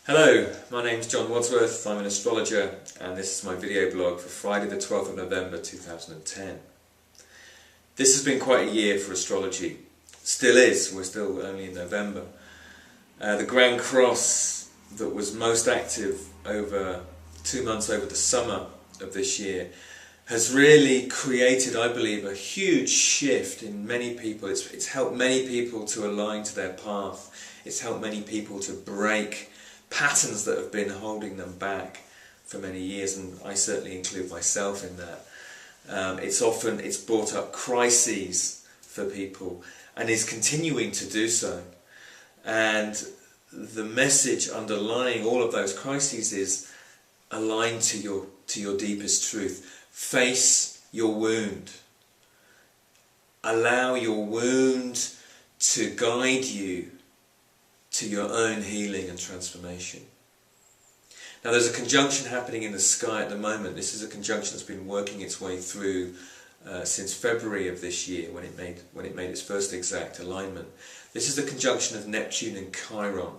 Hello, my name's John Wadsworth, I'm an astrologer and this is my video blog for Friday the 12th of November 2010. This has been quite a year for astrology. Still is, we're still only in November. The Grand Cross that was most active over 2 months over the summer of this year has really created, I believe, a huge shift in many people. It's helped many people to align to their path. It's helped many people to break patterns that have been holding them back for many years, and I certainly include myself in that. It's brought up crises for people and is continuing to do so. And the message underlying all of those crises is align to your deepest truth. Face your wound. Allow your wound to guide you to your own healing and transformation. Now there's a conjunction happening in the sky at the moment. This is a conjunction that's been working its way through since February of this year when it made its first exact alignment. This is the conjunction of Neptune and Chiron.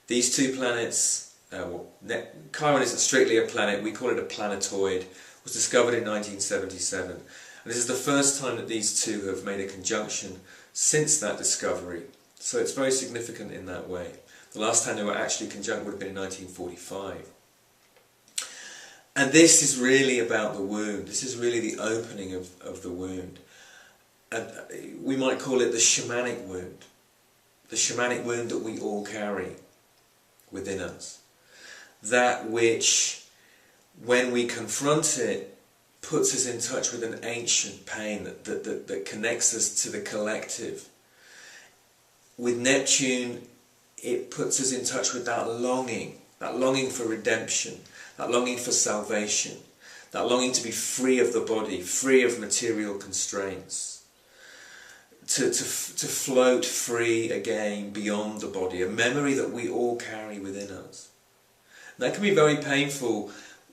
These two planets, Chiron isn't strictly a planet, we call it a planetoid, was discovered in 1977. And this is the first time that these two have made a conjunction since that discovery. So it's very significant in that way. The last time they were actually conjunct would have been in 1945. And this is really about the wound. This is really the opening of the wound. And we might call it the shamanic wound. The shamanic wound that we all carry within us. That which, when we confront it, puts us in touch with an ancient pain that connects us to the collective. With Neptune, it puts us in touch with that longing for redemption, that longing for salvation, that longing to be free of the body, free of material constraints, to float free again beyond the body, a memory that we all carry within us. And that can be very painful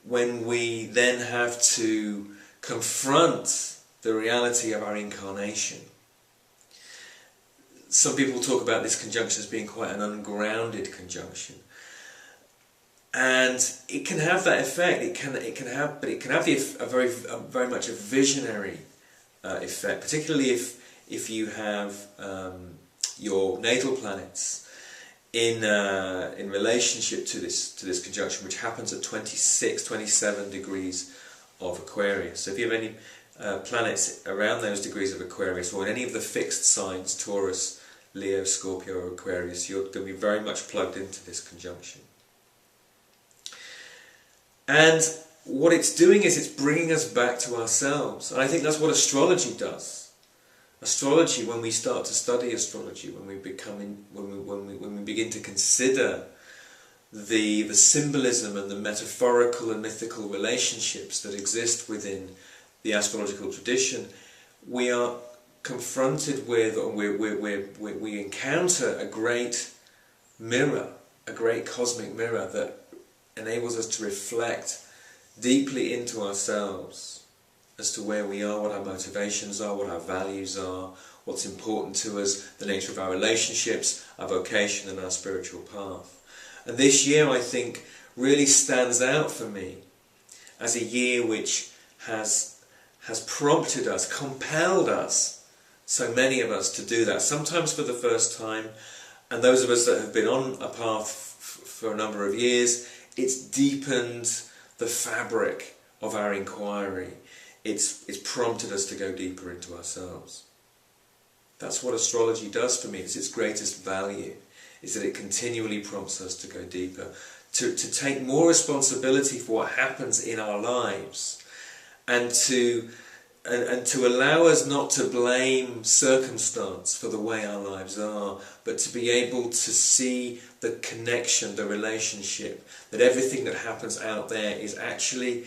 when we then have to confront the reality of our incarnation. Some people talk about this conjunction as being quite an ungrounded conjunction, and it can have that effect. It can have very much a visionary effect, particularly if you have your natal planets in relationship to this conjunction, which happens at 27 degrees of Aquarius. So if you have any planets around those degrees of Aquarius, or in any of the fixed signs, Taurus, Leo, Scorpio or Aquarius, you're going to be very much plugged into this conjunction. And what it's doing is it's bringing us back to ourselves. And I think that's what astrology does. Astrology, when we start to study astrology, when we begin to consider the symbolism and the metaphorical and mythical relationships that exist within the astrological tradition, we are confronted with, or we encounter a great mirror, a great cosmic mirror that enables us to reflect deeply into ourselves as to where we are, what our motivations are, what our values are, what's important to us, the nature of our relationships, our vocation and our spiritual path. And this year, I think, really stands out for me as a year which has prompted us, compelled us, so many of us, to do that, sometimes for the first time, and those of us that have been on a path for a number of years, it's deepened the fabric of our inquiry. It's prompted us to go deeper into ourselves. That's what astrology does for me. It's its greatest value, is that it continually prompts us to go deeper, to take more responsibility for what happens in our lives, and to allow us not to blame circumstance for the way our lives are, but to be able to see the connection, the relationship, that everything that happens out there is actually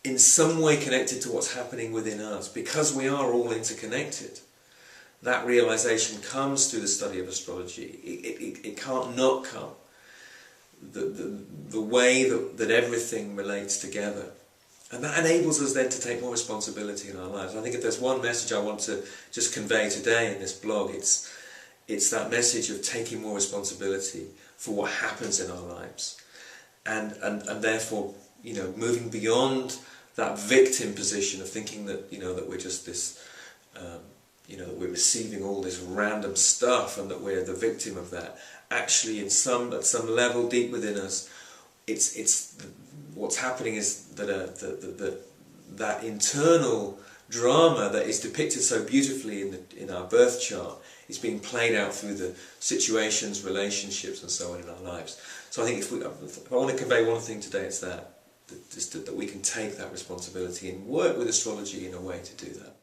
in some way connected to what's happening within us, because we are all interconnected. That realization comes through the study of astrology. It can't not come. The way that everything relates together. And that enables us then to take more responsibility in our lives. I think if there's one message I want to just convey today in this blog, it's it's that message of taking more responsibility for what happens in our lives, and therefore, moving beyond that victim position of thinking that, that we're just this, that we're receiving all this random stuff and that we're the victim of that. Actually, at some level deep within us, it's what's happening is that that internal drama that is depicted so beautifully in our birth chart is being played out through the situations, relationships, and so on in our lives. So I think if I want to convey one thing today, it's that we can take that responsibility and work with astrology in a way to do that.